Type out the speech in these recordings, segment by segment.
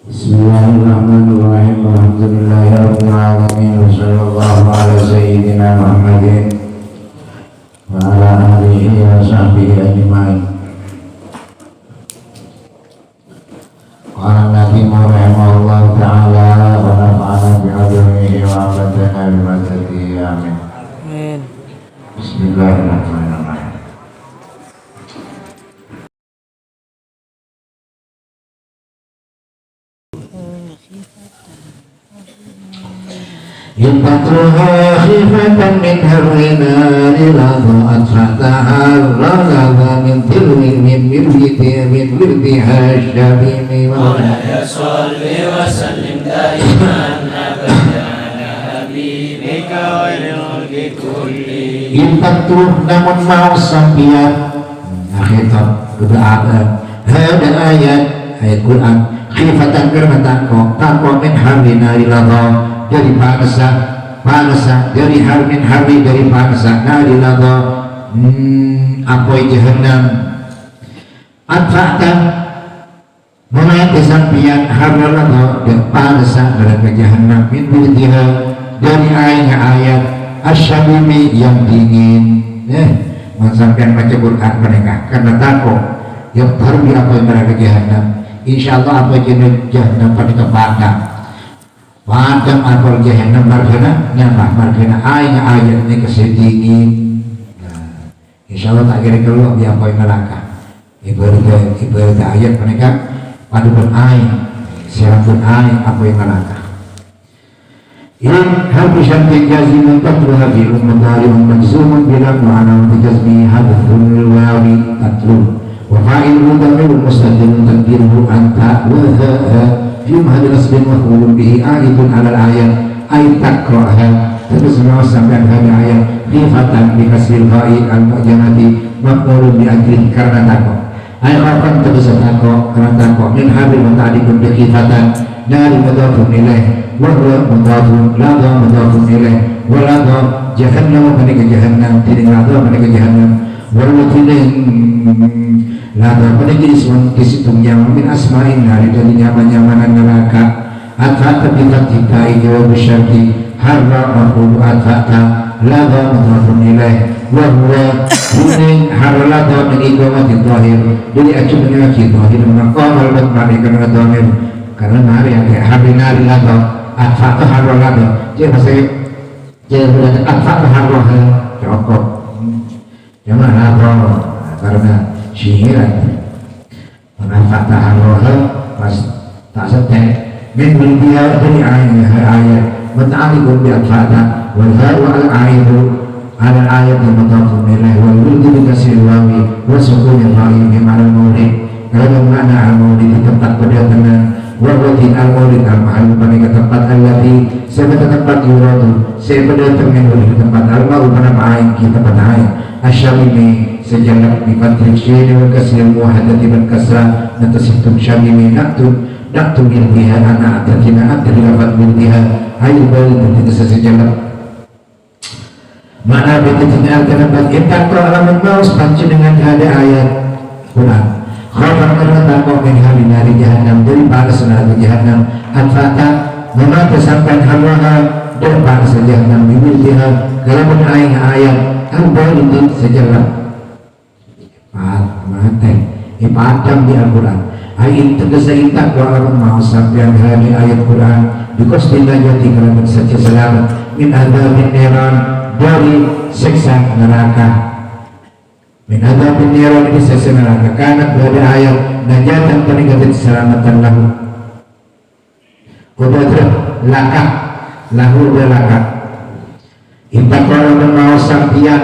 Bismillahirrahmanirrahim. Alhamdulillahirabbil alamin. Wassallallahu ala sayyidina Muhammadin wa ala alihi wa sahbihi ajmain. Qala Nabi rahimahullahu ta'ala wa nafa'ana bi'ulumihi wa amadana bimadatihi. Amin. Bismillahirrahmanirrahim. Yubatuha khifatan min harrina liladha'at fatahar min tilwi min wirdiha syabimi wa ya salli wa sallim daiman abadan habibika wa ilgi kulli. Yubatuh namun mau sampian akhirat berdoa ada ayat Quran khifatan karena takwa min harrina liladha dari panasa dari harmin hari dari panasa nari lago apoi jahannam anfa'atan mengenai sampian harga lago dan panasa dari jahannam min birdiha dari ayat asyabimi yang dingin sampian baca Quran mereka karena takut yang baru apoi mereka jahannam insyaallah apoi jahannam pada kepadang padam atau jahannam margana nyapa margana ayat ini kesedingin. Nah, insyaallah tak kira keluar biar apa yang neraka ibarat ayat mereka pada pun siapa pun apa yang neraka ini habisan tijazi mentatlu habi ummatari majzumun bilang ma'ana tijazmi hadfun wawi tatlu wa fa'il mudamil mustadil tadbirhu anta wa Yum hadras bin maf'ulun bihi aidun alal ayat ay takra'ha terus sampai hari ayat khifatan bi kasril gha'i al mu'janati maf'ulun bi ajrih karena takut ay khafan terus takut karena takut min habil muta'adikun bi khifatan dari mudhafun ilaih wa huwa mudhafun ladha mudhafun ilaih wa ladha jahannam menika jahannam tidak ladha menika jahannam wa lutilin lada pada ismun kisitung yang min asma'in dari nyaman-nyamanan neraka atfa'ta bifatihta ijawab syarti harra maf'ulu atfa'ta lada mudhafun ilaih wa huwa hunin harra lada min iqamati dhahir jadi acu menyaki dhahir maqam al-batmani karena dhahir karena nari yang hari nari lada atfa'ta harra lada jadi masih jadi berarti atfa'ta harra cokok yang mana karena syihiran menafak ta'arroha pas tak setek min bilbiya dari ayat menta'alikun bi'atfa'ta walharu al-a'idu al-ayat yang mutafun ilaih wal-wildi bikasir wawi wasukunya wa'i bimaral maulid kalau mana al-maulid di tempat kedatangan wawatin al-maulid al-mahal pada tempat al-lati sebagai tempat yuradu sebagai tempat al-maul pada ma'ayin kita pada ayat asyamimi sejalan bifatrik syiri wa kasir muhadati dan kasrah natasihtum syamimi naktum iltiha anak terkina dari lafad iltiha ayu balik dan tidak sejalan mana betul-betul kenapa kita alamat maus panci dengan ada ayat Quran khafar karena takut min hari nari jahannam dari panas neraka jahannam al-fatah memata sampai hamlaha dan panas jahannam iltiha kalau ayat al-balik sejalan mati ipadam di Al-Quran ayat tegesa itak wa'alamun mau sampai hari ayat Quran because dinajati kerana saja selamat min adabin neran dari siksa neraka min adabin neran dari siksa neraka karena berada ayat najatan peningkatan keselamatan lahu kudatlah lakak lahu belakak itak wa'alamun mau sampian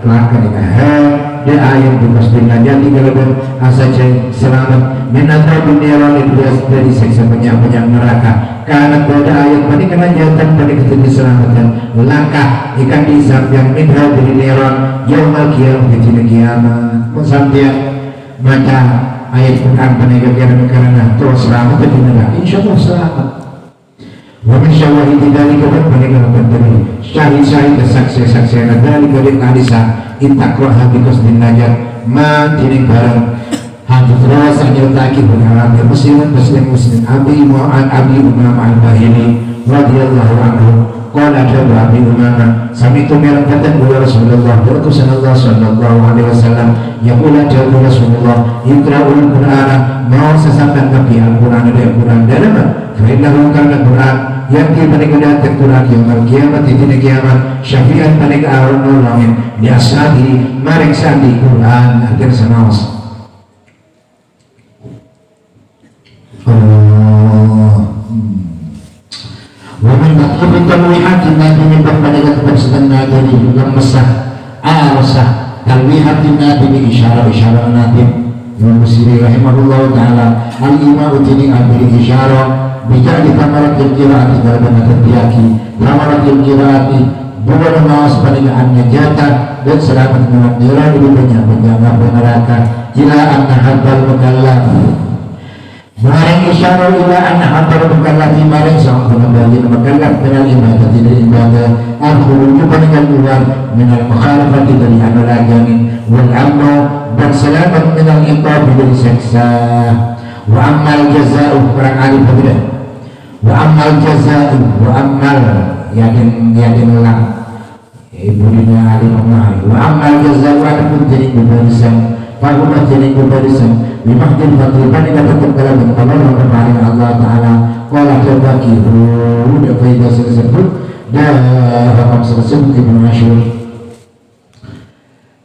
kelakar dengan dia ayat dimasukkan najati kalau asaja selamat menatap dunia dari siksa penyang neraka karena pada ayat pada kenajatan pada ketika diselamatkan langkah ikan disampaikan minha dari neron yaumal qiyamah ketika kiamat sampai baca ayat Quran pada karena terus selamat di neraka insyaallah selamat wa min syawahidi dzalika pada dari syahid-syahid kesaksian-saksian dari hadis intakroha bikus bin najat ma tining barang hadits riwayat yang takib berharap muslim Abi Umamah al-Bahili radhiyallahu anhu qala jadu Abi Umamah sami'tu min Rasulullah sallallahu alaihi wasallam yaqulu jadu Rasulullah iqra'ul Qur'ana mau sesakan nabi Al-Qur'an dari Al-Qur'an dalam fa innahu kana Qur'an yang diberikan Quran yang kiamat di kiamat syafiat pada awal nolongin di ashabi mereka di Quran akhir sanawas Waman takut tanwihat Nabi menyebab pada kepada Nabi juga mesah tanwihat Nabi di isyarah Nabi Imam Busiri rahimahullah ta'ala al-imam utini ambil isyarah bijak di tamaratil qiraati dalam terbiaki tamaratil qiraati bukan mawas panigaan najata dan selamat mengira lebih banyak penjaga neraka ila anna hadal mukallaf maring isyara ila anna hadal mukallaf maring sang pengembali mukallaf dengan ibadah tidak ibadah al-khuruju panikan luar minal mukhalafati dari anulajanin wal amno dan selamat minal iqab dari seksa wa amal jaza'u perang alim berbeda wa amal jaza'u wa amal yakin lang ibu dunia alim wa amal jaza'u adapun jadi kubarisan pakumah jadi kubarisan bimakdil fatriban yang tetap dalam Allah kemarin Allah Ta'ala qala tabakiru dan faidah tersebut dan hakam tersebut Ibnu Asyur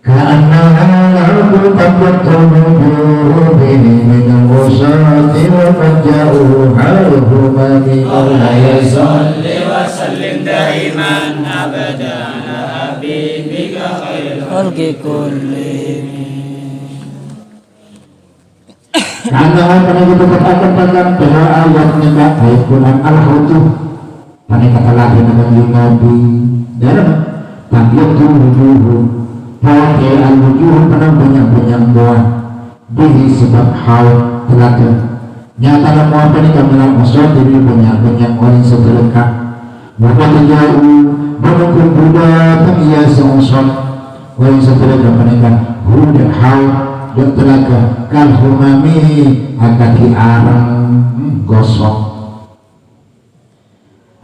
كأنها الأرض قبضت وجوههم من الغصاة وقد جاءوا حرهما مولاي صل وسلم دائما أبدا على حبيبك خير الخلق كلهم Karena pada kita katakan dalam ayat ayat Quran Al-Hutuh pada kata lagi dengan Nabi dalam tabiat tubuh pakai al-wujuh penang banyak buah bihi sebab haul telaga nyata nama apa ni kamilah maksud diri banyak orang seterlekat bukan jauh menunggu Buddha pengias sengsot orang seterlekat peningkan huda haul dan telaga kal humami akan diarang gosok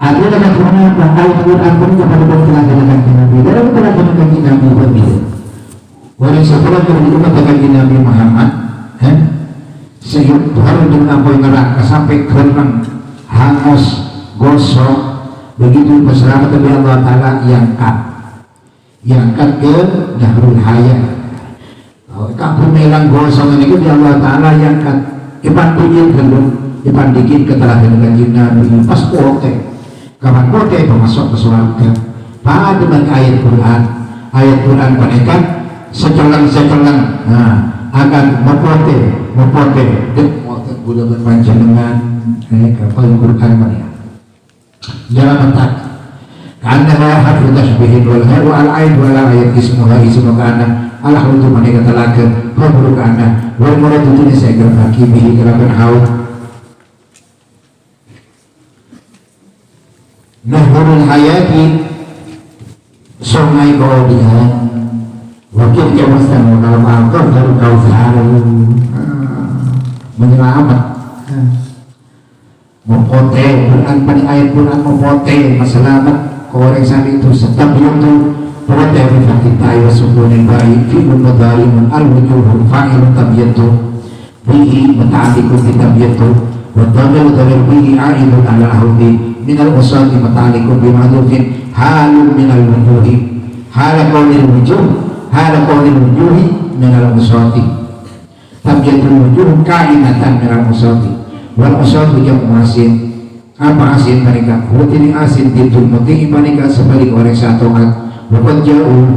ada dalam Quran Al-Quran pun kepada telaga dengan Nabi dalam telaga dengan Nabi berbeda orang setelah kemudian dengan Nabi Muhammad sehingga Tuhan dengan apa yang neraka sampai kering hangus gosok begitu berselamat dari Allah Ta'ala yang ke Dahrul Hayat kampung melang gosok ini ke Allah Ta'ala yang kan ipandikin ketelah dengan Nabi pas kote kapan kote pemasok ke surga pada dengan ayat Quran mereka sekelang akan mempote dek motor bulan berpanjangan kapal Quran mereka jangan mentak karena hafid tasbihin wal haru al ain wal ayat ismuha kana Allah untuk mereka talakan kabur kana wal murad itu saya geraki bihi kelaban haud Nahurul hayati sungai Gaudian wakil jawasan dalam Al-Quran baru kau selalu menyelamat mempote Quran pada ayat Quran mempote masalamat korek sani itu setiap itu pote bifakit ayo sukunin baik fi'un madalimun al-wujuhun fa'ilun tabiyatu bihi mata'alikun kitabiyatu wadamil bihi a'idun ala-ahudi minal usati mata'alikun bimadufin halun minal wujuhi halakawil wujuhi minal usati tabiatul wujuh kainatan minal usati wal usati yang asin apa asin mereka ini asin titul muti mereka sebalik orang satuan bukan jauh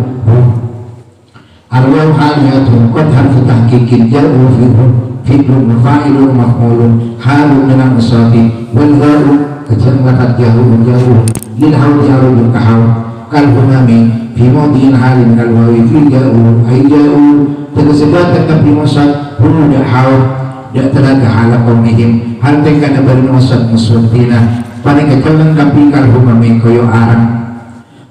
arwah haliyatun qad harfu tahqiqin jauh fi'lun mafa'ilun maf'ulun halun minal usati wal gharu kejamatan jauh lil hawl jauh kahau kal humami fi mawdi'il hali min al-wawi fi jauh ay jauh tersebar tetap di musad hulu dah hawl dah telaga hala qawmihim hal tengkana bari musad muswadina pada kekalang kapi kal humami koyo arang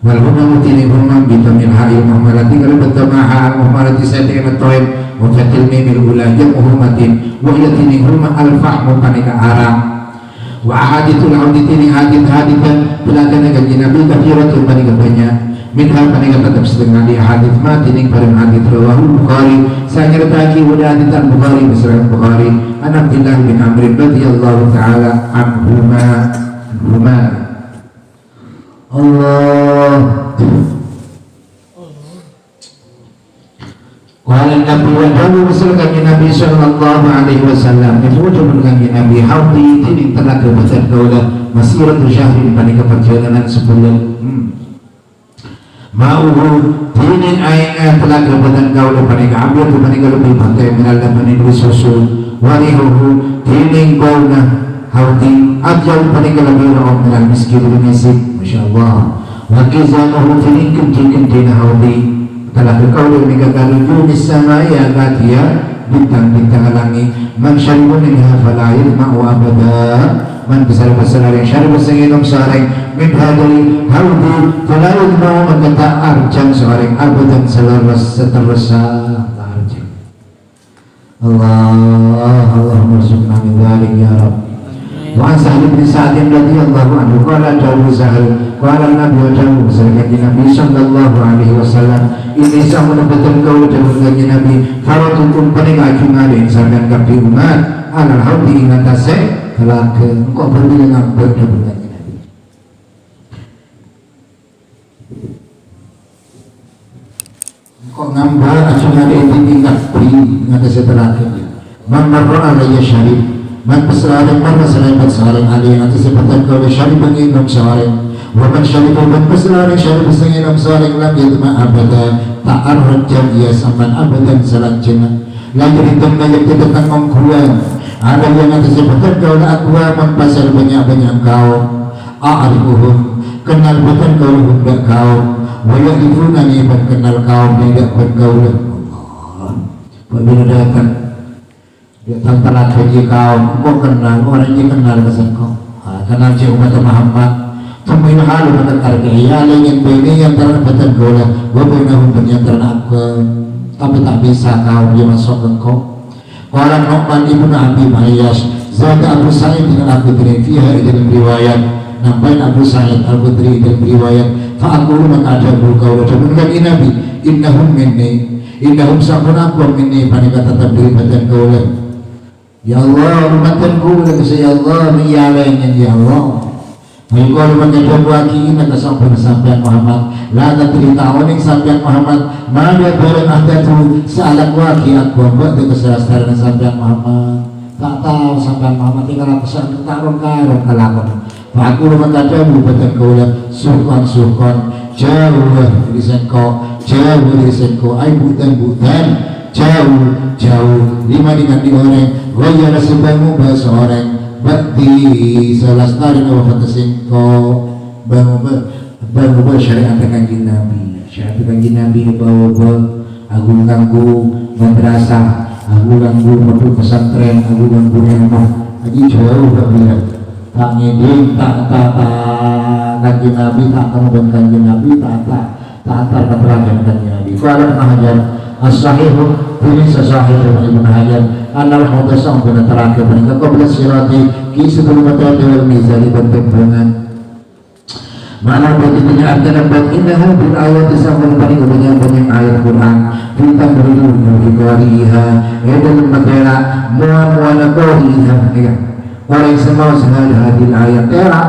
wal humam tini humam bitamil ha'i muhammalati kalau bertamaha muhammalati saya dengan toib wa fatil mimil ula jam'uhumatin wa ila tining huma al-fahmu panika arang wa ahadithul auditini hadith-hadithan belakang kanjeng Nabi kathiratul panika banyak minha panika tetap setengah di hadith ma tining bareng hadith rawahu Bukhari sanyertaki wa hadithan Bukhari beserta Bukhari an Abdillah bin Amr radhiyallahu ta'ala anhuma Allah Qala Nabi wa dawu misalkan Nabi sallallahu alaihi wasallam kemudian kanjeng Nabi haudi tining telaga betan kaula masiratu syahrin panika perjalanan sebulan ma'uhu tining aing telaga betan kaula panika ambil tu panika lebih pantai minal panika susul warihuhu tining kaula haudi ajal panika lebih ra'um minal miskin misik masyaallah wa kizanuhu tining kenting haudi telah berkaulah megagalu junis sama ya katia bintang-bintang langit man syaribu minha fala yadma'u abada man besar-besar yang syarib senginum seorang min hadari haudi fala yadma'u magkata arjang seorang abadan seterusnya arjang Allahumma sunnah min dhalik ya Rabb wa an Sahal bin Sa'd radhiyallahu anhu qala dawu Sahal qala Nabi wa dawu beserta Nabi sallallahu alaihi wasallam ini sama betul kau dawu kanjeng Nabi faradun panika ajungane sampean kabeh umat alal haudi ing atase telaga engko berbeda ngambek dawu kanjeng Nabi engko ngambek ajungane tingkat pri ngatasi telaga man marra alayya syarif man pesalahan man pesalahan seorang ahli nanti seperti kau syarif menginum seorang waman syarif man pesalahan syarif menginum seorang lam yadma abada ta'ar rajam ia sampan abadan selanjutnya lagi ditengah yang tentang mengkuat ada yang nanti seperti kau akwa mempasal banyak-banyak kau a'arifuhum kenal bukan kau hendak kau wayahifunani ban kenal kau tidak bergaul Allah bila datang dia tantalah kaji kau kenal orang yang kenal kesan kau kenal si umat Muhammad temuin halu pada karya yang ini yang terdapat gola wabunahum penyantaran aku tapi tak bisa kau dia masuk engkau Qala Nu'man ibn Abi Mayyas Zada Abu Sa'id dengan Abu Dhri fiha dalam riwayat nambahin Abu Sa'id Abu Dhri dalam riwayat fa'akulu mengadabu kau dan mengenai Nabi innahum minni innahum sampun aku minni panika tetap diri badan kau ya Allah umatanku lagi ya Allah miyalainnya ya Allah Mengikul mengadabu aki ina kesampun sampian Muhammad lada ceritaon yang sampian Muhammad mana barang ahdatu sealak waki aku buat itu keserastaran sampian Muhammad tak tahu sampian Muhammad tinggal aku saat karong-karong kalakon aku mengadabu badan kau suhkon jauh dari senko ay budan jauh lima dengan di orang gaya sebamu bahasa orang bakti selastari wafat singko bawa syariat kanjeng Nabi syariat kanjeng Nabi bawa agung ganggu madrasah agung ganggu pondok pesantren agung ganggu rumah lagi jauh berbeda tak ngeding tak kanjeng Nabi tak kemudian kanjeng Nabi tak antar keterangan kanjeng Nabi kalau mengajar as-sahihu ini sesahih Ibn Hajar anal hudasa untuk terakhir mereka qabla sirati kisah mata wal mizan bertembangan mana begitunya antara bab indah bil ayat disambung paling banyak ayat Quran kita berilu di qariha dalam materi muana qariha ya orang semua sengaja hadir ayat era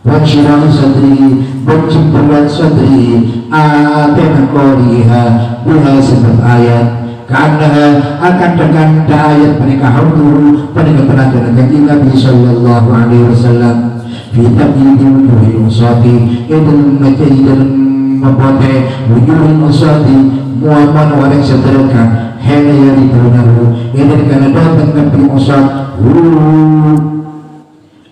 wanshirah sadri bencimpulan sadri aten qariha biha sebab ayat karena akan dengan ayat mereka dulu pada keterangan Nabi sallallahu alaihi wasallam kita ingin wujuhi usati dan menjadi membuat wujuhi usati muaman orang sederhana hanya yang ditunahu dan karena datang Nabi usat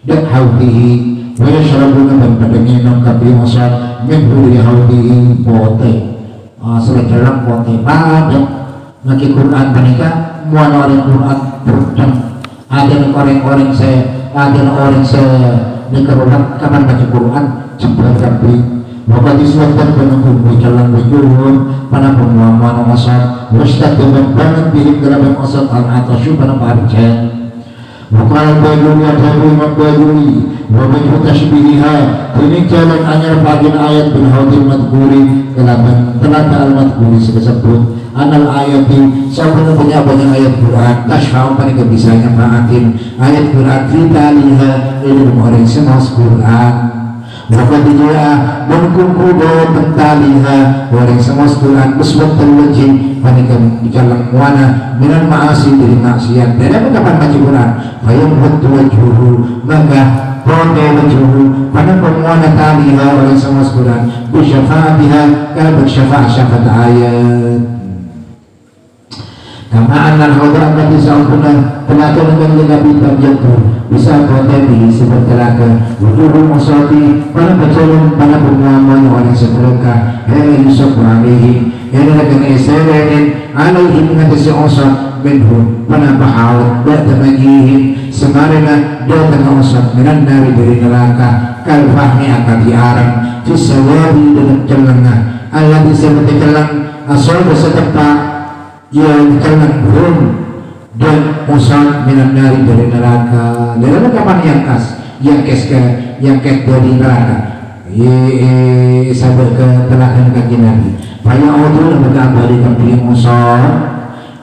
dan hautihi wa yashrabuna dan pada minum Nabi usat min huri hautihi pote selejaran pote pada Naki Quran mereka muan orang Quran berdan ada orang-orang saya di keruhan kapan baca Quran jempol kabri Bapak disebutkan penunggu jalan berjuhur pada penguaman asal Ustaz banget bilik dalam asal al-atasyu pada parjan Wakal baju wadabu imam bajui Wabaju tashbihiha Ini jalan anyar bagian ayat bin hawdil madhuri Telata al-madhuri sebesebut Anal ayati Sampai punya banyak ayat Quran Tashfa'u pada kebisanya ma'atin Ayat Quran Kita liha Ilmu orang semas Quran Waqad jaa mengkuku bahwa pentaliha orang semas Quran uswat terwajib panikan jalan wana minan ma'asi dari maksiat dan mendapat baca Quran fayam wajhuhu maka bodoh wajhuhu pada pemuana taliha orang semas Quran bisyafaatiha kalau bersyafaat ayat kama anal hawda allati sa'aluna penatun dengan Nabi terjatuh bisa potensi seperti telaga wujuhul musati pada pecolong pada penguaman orang seteraka Yusuf alaihi yang akan isyaratkan alaihi mengatasi osat minhu pada bahawat dan magihin semarina dan osat minan dari neraka kalfahmi akan diarang fisawabi dalam celana Allah disebut celang asal beserta yang jangan hum dan musal minan dari neraka dalam kapan yang kas yang kes dari neraka sampai ke telakan kaki Nabi banyak orang yang berkabari pilih musal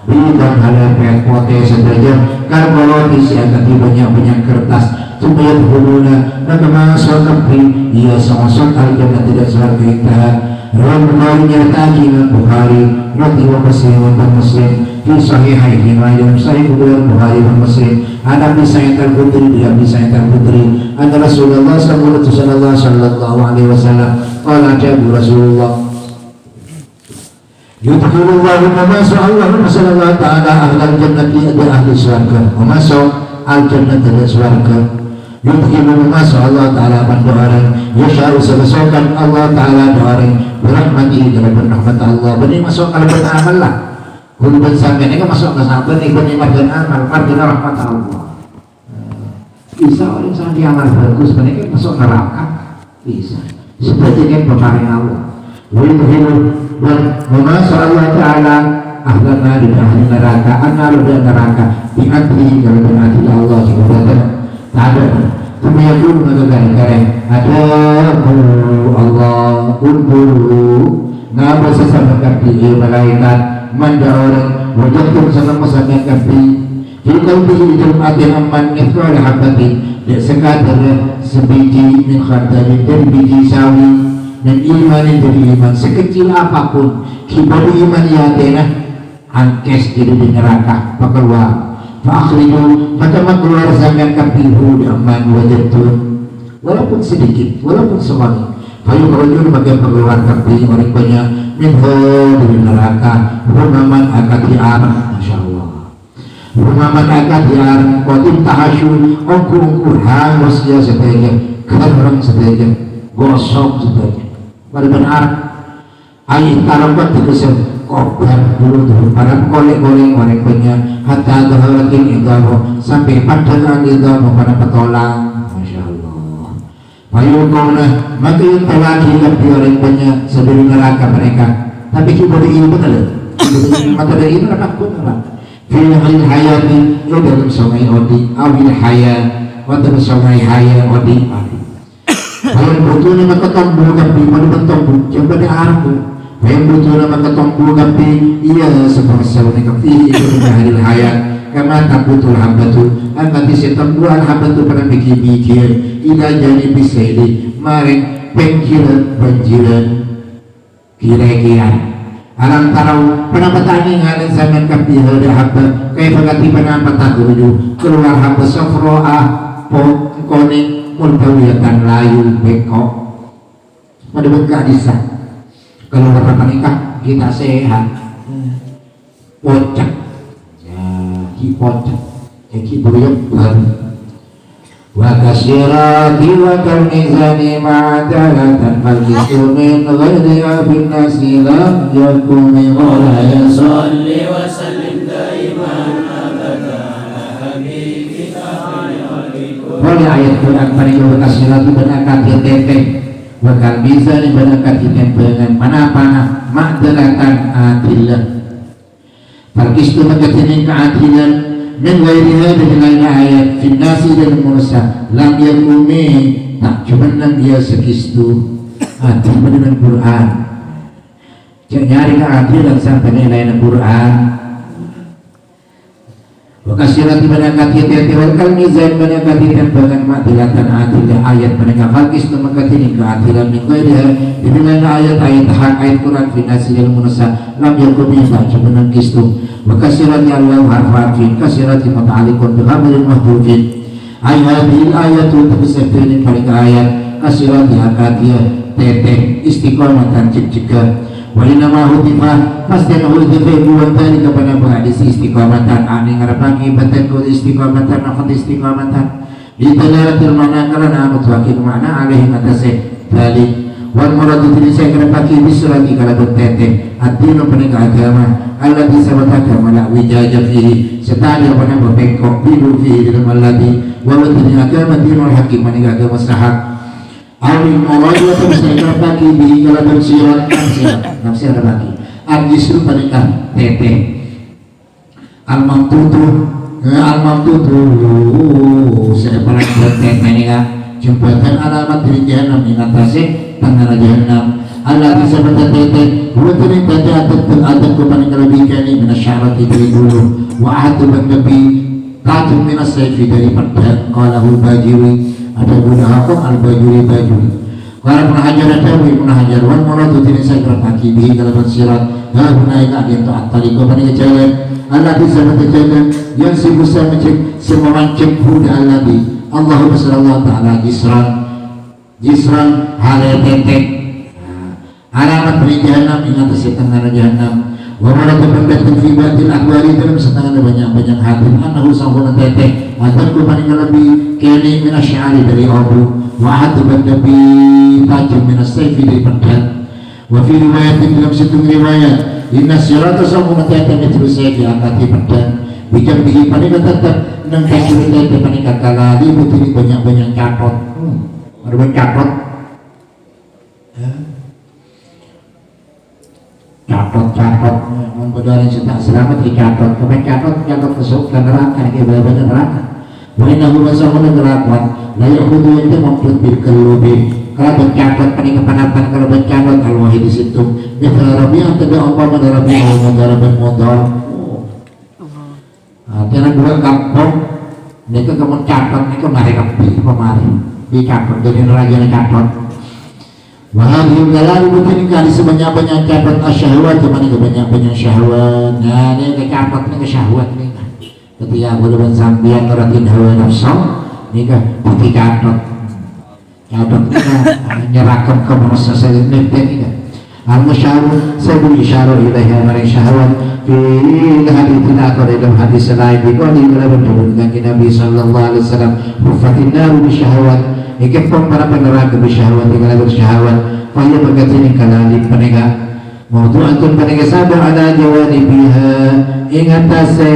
bidang halapan pote saja kalau isi akan banyak kertas supaya berhubungan dan masuk kembali ia sama-sama al-jannah tidak selalu kita Rawal Bukhari nyertai Imam Bukhari Radhi wa Muslim wa Muslim di sahihaihi wa dalam sahih Bukhari wa Muslim ada Abi Sa'id al-Khudri di Abi Sa'id al-Khudri ada Rasulullah sallallahu alaihi wasallam qala jabu Rasulullah yudkhilullahu wa mas'allahu sallallahu ta'ala ahlal jannati di ahli surga wa mas'al al-jannati di surga yudkhilullahu mas'allahu ta'ala bandoaran yasha'u sebesokan Allah ta'ala doaran berahmati dengan rahmat Allah benih masuk kalau beramal lah hubungan sampai ini kan masuk ke sahabat ini bernikmat dan amal artinya rahmat Allah bisa orang yang diamal bagus benih kan masuk neraka bisa seperti kan peparing Allah wihinu dan memasuk Allah Ta'ala ahlana di ahli neraka anar dan neraka diantri kalau berarti Allah juga tak ada kemudian pun negara-negara ada Allah unburu ngapa sesama kapi malaikat manda orang wajahkan sama masalah kapi kita pilih Jumatin aman ikhwal habati dan sekadar sebiji min khardalin dari biji sawi dan iman dari iman sekecil apapun kibadu iman yatena angkes jadi di neraka pakeluar fa'akhridu maka keluar zaman kapihu aman wajatun walaupun sedikit walaupun sewangi fayu rajul maka keluar kapi orang banyak minho dari neraka rumaman akad diarang masyaallah rumaman akad diarang qadim tahasyu ongkur hangus ya sebagian kerang sebagian gosok sebagian pada benar air tarambat dikesan kobar dulu para kolek-kolek orang banyak hatta dahalatin idamu sampai padanan idamu pada petolang Masya Allah payukona maka yang terlagi lebih orang banyak sebelum neraka mereka tapi kita berilmu betul maka dari ini neraka pun neraka fil hayati ya dalam sungai odi awil hayat dalam sungai hayat odi kalau butuhnya maka tombol tapi mana tombol coba di arbu yang butuh nama ketombu kapi iya sebangsa wanita kapi itu hari hayat kama tak butuh hambatu angkati setan buat hambatu pada mikir-mikir ida jadi bisa ini maring pengkiran banjiran kira-kira alam tarau penapatani ngalan zaman kapi ada hamba kayak pagati penapatan dulu keluar hamba sofroah koning multawiyatan layu bekok pada bekak disah kalau dapat menikah kita sehat pocak ya pocak jadi beriak baru wa kasyirati wa kalmizani ma'adalatan malkitu min ghairi abin nasi lam yakumi ghalaya salli wa sallim daiman abadan habibika boleh ayat Quran pada kasyirati dan akad teteh Wakal bisa dibanakan dengan mana-mana ma'dalatan adillah. Farkistu makatining keadilan min ghairiha dengan ayat finnasi dan musa lam yakumi tak cuma nang dia sekistu adil dengan Quran. Jangan nyari keadilan sampai nilai Quran. Wakasirat banakati tiati wakal mizan banakati tembakan ma'dilatan adillah ayat mereka falkis namakatini keadilan min ghairiha dengan ayat-ayat hak ayat Quran finnasi dan musa lam yakumi tak cuma nang kistu. Wakasirat Allah harfafin kasirat muta'alikun bihamilin mahdufin ayat ayatu tersebut mereka ayat kasirat akadiyah teteh istiqomatan cik-cika Walina hutifah pasti hutifah buat tadi kepada berhadis istiqomatan ani ngarapagi batakul istiqomatan nafat istiqomatan di dalalatil mana karena anu tuakin makna alaihi atasnya balik wal muradu tidak saya ngarapagi bisurati kalau berteteh ad-dinu penegak agama Allah bisa beragama la wijajah fihi setali apa nama bengkok bilu fihi dalam alladhi walau tidak agama dinul hakim penegak agama sahab Amin mawajah terusnya bagi di kalau bersirat nafsirat bagi al-jisru perintah teteh al-mamtutu saya pernah berteteh ini kan jembatan alamat dari jahannam ingatasi tanggal jahannam Allah bisa berteteh buat ini baca adat kepada kelebihan ini menasyarati dari dulu wa'adu banggabi tajam minasayfi dari pedang qalahu bajiri ada guna hakum al-bajuri kalau penahajar tawi penahajar wan muradu tidak saya berkaki bihi kalau bersirat ya guna ikat yang taat taliko pada jalan Allah bisa berjalan yang sibuk semua mancing huda Allahumma sallallahu ta'ala jisran haletetek alamat dari jahannam ingat setengah jahannam wa maradu bandatun fi batil akwari dalam setengah banyak hati anahu sahuna teteh adarku paling lebih kini minasyari dari abu wa hatu bandabi tajam minasayfi dari pedang wa fi riwayatin dalam situng riwayat inna sirata sahuna teteh mitru sayfi angkati pedang bijak bihi paling tetap nang kasih teteh paling kakala dibutini banyak catot ada banyak catot catot mempedorin setak selamat dicatot catot masuk ke neraka ke bawah neraka wahina huwa sahuna neraka layak hudu itu memperlebih kelubi kalau bercatot paling kepanapan kalau bercatot al-wahid di situ mitra rabi yang tidak apa madarabi madaraban modal karena dua kampung mereka kemun catot mereka mari kepi pemari dicatot jadi neraka catot Wahyu dalam mungkin kali sebanyak-banyak catat asyahwat teman banyak-banyak syahwat. Nah ini kecapat ini kesyahwat nih. Ketika boleh sambian ngeratin hawa nafsu, ini kan putih catat nyerahkan ke masa saya nanti ini kan. Al-musyawir sebut isyarat ilaiha maring syahwat. Fi hadits tidak ada dalam hadis lain dikali dalam dengan Nabi sallallahu alaihi wasallam mufatinna bi syahwat. Ikut para penerang kebisyahwat dengan bersyahwat fahya berkatini kalali penegak mawdu'atun penegak sabar ada jawani biha ingatase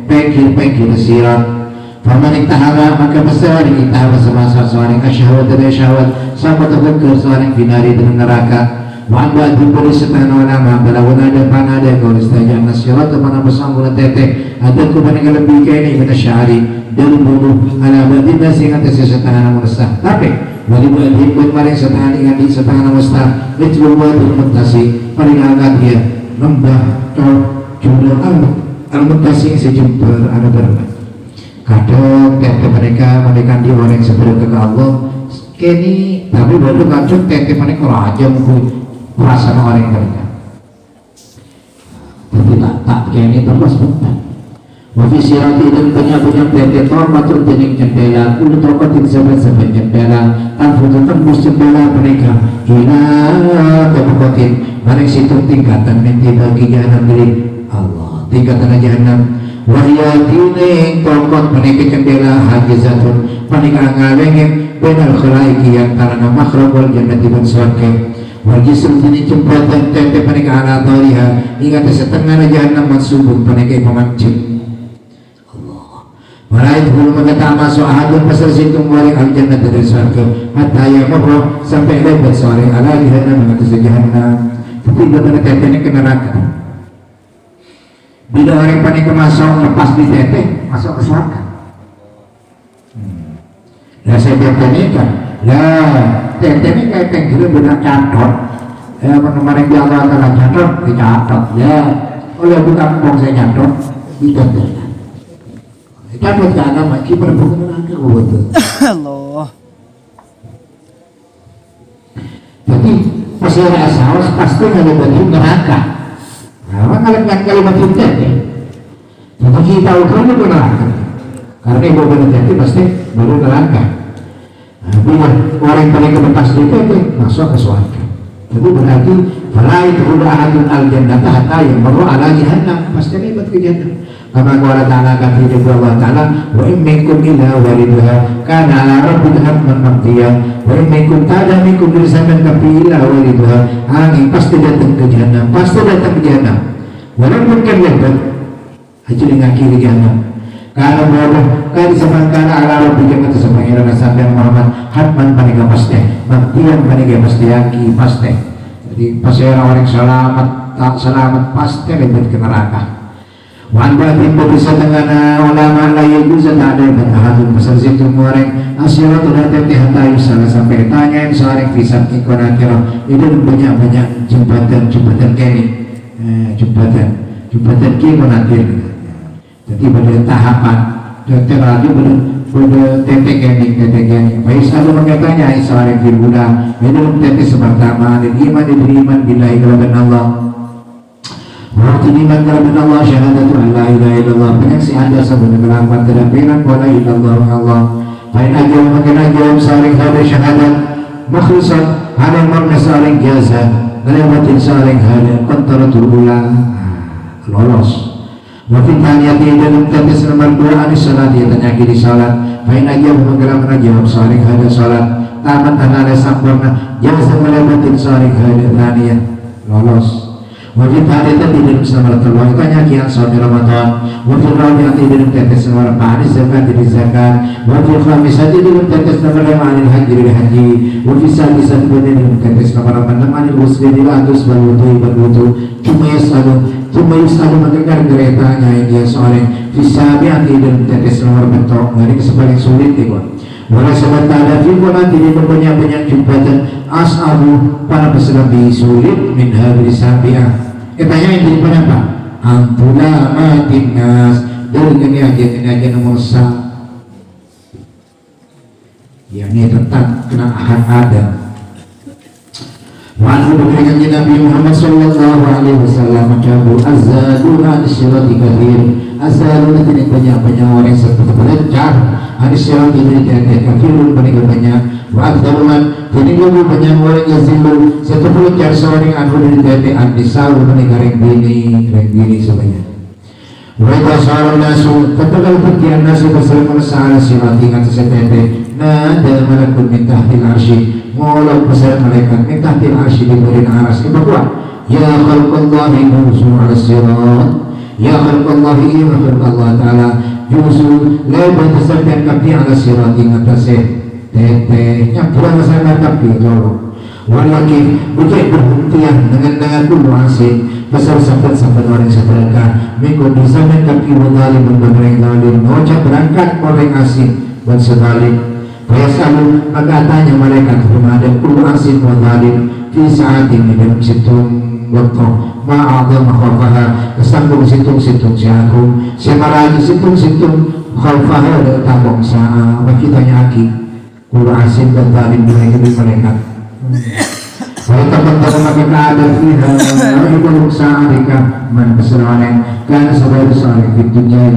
pekir sirat faman iktahara maka besar iktahara semasa seorang kesyahwat dari syahwat sama terdekat seorang binari dengan neraka wa'anda diberi setana ulama balawana dan panada kau istajak nasirat mana bersambung teteh ada kepada lebih kini kita syari dan bunuh ala badin nasi atas setengah nama resah tapi wali badin pun maring setengah ingati setengah nama resah itu buat bermutasi paling angkat dia lembah jumlah al-mutasi sejumper ada berapa kadang teteh mereka diorang sebelum ke Allah kini tapi baru kacau teteh mereka raja mungkin perasaan orang mereka tapi tak kini terus bentar wafi sirati dan banyak teteh tormatur jening jendela ulu tormatin sampai jendela tanfutu tembus jendela mereka hina kebukatin maring situ tingkatan minti bagi jahanam diri Allah tingkatan jahanam wahyatine tormat mereka jendela hajizatun panika ngalengin benal khalaiki yang karena makhluk jannati dan surga wajisum ini jembatan teteh mereka ala taliha ingat setengah jahannam mansubun mereka memancing Malait belum mengatakan masuk ahadun pasal situ muarik al-jannah dari surga hatta yamurra sampai lebat sore ala jahannam mengatas jahannam. Tapi benar tetenya ke neraka. Bila orang panik masuk lepas di teteh masuk ke surga. Lah saya tetenya kan lah tetenya kayak kira benar catot. Kemarin dia Allah Ta'ala catot dicatot ya oleh bukan bong saya catot ditetenya. Catot ke agama, kiper bukan neraka betul. Allah. Jadi masih ada asal pasti ada batu neraka. Nah, kalau kalimat itu ya, jadi kita ukur itu neraka. Karena ibu berarti pasti baru neraka. Nah, bila orang yang paling kebetas itu masuk ke surga. Jadi berarti falai terhulu ahadun al-jannah hatta yang baru ala jahannam pasti hebat ke jannah. Kama qala ta'ala kata Allah Ta'ala wa in minkum illa wariduha kana ala rabbika hatman maqdiya wa in minkum ta'ala minkum dirsaman kafi illa wariduha angin pasti datang ke jahannam pasti datang ke jahannam walaupun kan lebat aja dengan kiri jahannam karena berapa kali sama karena ala rabbika kata sama irana sampai Muhammad hatman paniga pasti maqdiyan paniga pasti yaki pasti. Jadi pasti orang selamat tak selamat pasti lebat ke neraka. Wan batin bisa dengan ulama lain bisa tak ada dan ahadun pasal situ muareng asyaratul hati hatta salah sampai tanya seorang fisat ikon akhirah itu banyak jembatan kini jembatan kini akhir. Jadi pada tahapan terlaju pada tetek kini Faisal mengatakan seorang firbuda itu tetek pertama dan iman beriman bila ikhlas Allah. Waktu iman kepada Allah syahadatu an la ilaha illallah penyaksian sebenarnya berangkat terdapiran wala illallah Allah lain aja makin aja saling ada syahadat makhlusan ada makna saling jasa ngelewatin saling ada kontaratul ulang lolos wafitaniyati dalam tetes nomor 2 anis salat dia tanya di salat lain aja menggelam jawab saling ada salat tamat tanah sempurna jasa ngelewatin saling ada taniyah lolos. Wajib hari itu tidak bisa melakukan waktunya kian sahabat Ramadan. Wajib ramadan tidak tetes nomor 4 zakat jadi zakat. Wajib khamis saja tidak tetes nomor 5 anil haji dari haji. Wajib sadis tidak tetes nomor 6 anil muslim dilatus berwudu. Cuma selalu mendengar geretanya dia seorang fisabian tidak tetes nomor bentok. Ini kesempatan sulit itu. Wala sahabat ada firman nanti banyak jembatan as'abu para peserta sulit min hadri sabiah. Katanya yang jadi penapa? Antula matin nas dari aja nomor 1 yakni tentang kena hak Adam. Wa anhu berkaitan Nabi Muhammad sallallahu alaihi wasallam mencabu azadu an syirati kathir azadu nanti banyak orang seperti belajar hadis yang tidak kafirun banyak wa akdaruman jadi lebih banyak orang yang zilu satu belajar seorang anu dari tete antisau reng bini sebanyak mereka seorang nasu ketika pergian nasu bersama salah silati atas tete nada malakut min tahtil arsy Maulah besar malaikat min tahtil arsy diberi aras bahwa ya khalqallahi musul ala sirat ya khalqallahi Allah Ta'ala yusul lebat tersampai kaki ala sirat yang atasnya tetenya pulang kesana kaki lorong walaki bukan berhentian dengan dulu asik besar sampai orang seberangkat minggu di zaman kaki wadali berbagai dalil ngocak berangkat orang asik dan sebalik Fayasalu katanya malaikat bermada kullu asin wa zalim fi sa'atin dalam situng waktu ma'adha makhafaha kesambung situng si aku semaragi situng khafaha dan tabung sa'a wakitanya aki kullu asin dan zalim bila ini malaikat wa tabattara maka ada fiha ibnu sa'arika man besaranen kana sabar sa'arik di dunia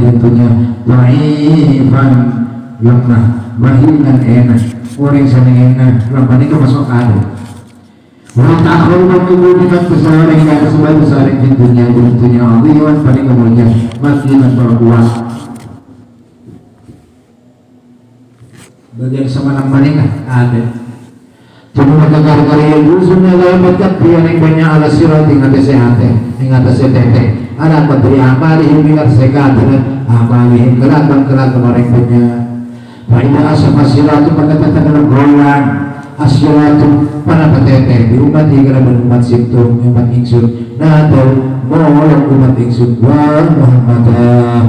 dhaifan lemah mahinan enak orang sana enak lampan itu masuk ada orang takhul kemudian keseorang yang ada sebab di dunia Allah paling kemudian mahinan berkuat bagian semalam mereka ada cuma gara-gara yang dusumnya lebat biar yang banyak ala sirat yang ada sehat yang ada setete ala qadri amalihim ingat sekadar amalihim kelakuan orang punya. Baina asma siratu pagkatatakan goyang asyiratu para patete di umat hingga umat situ umat ingsun nado molong umat ingsun wa Muhammadah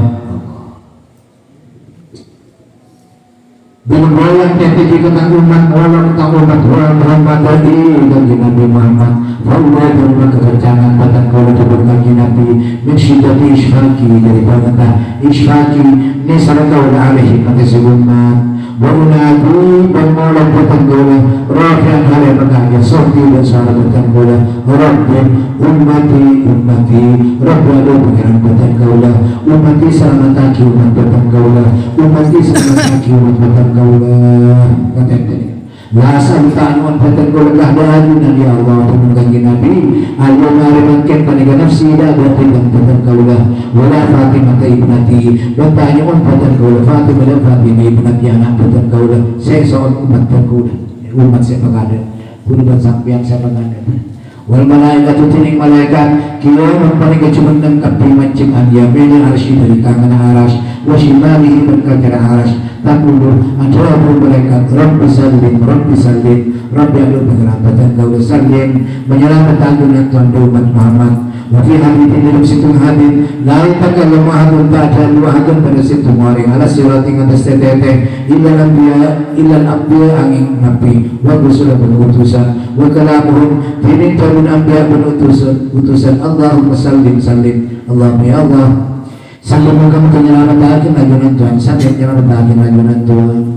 dengan goyang tete jika umat walau umat wa Muhammadah dan Nabi Muhammad faulai berumah kekencangan batang kau disebut kaki Nabi min syidati isfaki dari bangata isfaki ni sarakau alaihi matasi umat Wa'unadu pemolong petanggola Rafi'an hal yang berkaya Sorti dan salah petanggola Rabbi ummati Rabbi adu pengiran petanggola Ummati selamataki umat petanggola Ummati selamataki umat petanggola Kata-kata La sa'uta'anuan petanggola Kahdahadunan ya Allah Tumungkangi Nabi Ayo marimankan paniga nafsi Da'adati dan petanggola Wala Fatimah ka ibnati Bantanyuan petanggola Fatimah dan Fatimah ibnati anak petanggola Saya seorang umat petanggola Umat saya pengada Puluhan sampian saya pengada Wal malaikat tining malaikat Kiyah mempaniga cuma nangkapi mancing an Yamini arshi dari tangan arash Wasimalihi berkatara arash Takulu adrabu malaikat Rabbi salim Rabbi adu bergerak petanggola salim Menyelamatkan dunia Tuhan umat Muhammad Wafi hadithin dalam situ hadith Lain takkan lemahadun ta'adhan Luahadun pada situ maring Ala sirating atas tetete Illal abdiya angin nabi Wa gusulah berutusan Wa kalamuhum Dinin tarun abdiya berutusan Allahumma salim Allahumma ya Allah Salim kamu kenyelamatkan lajunan Tuhan Salim kenyelamatkan lajunan Tuhan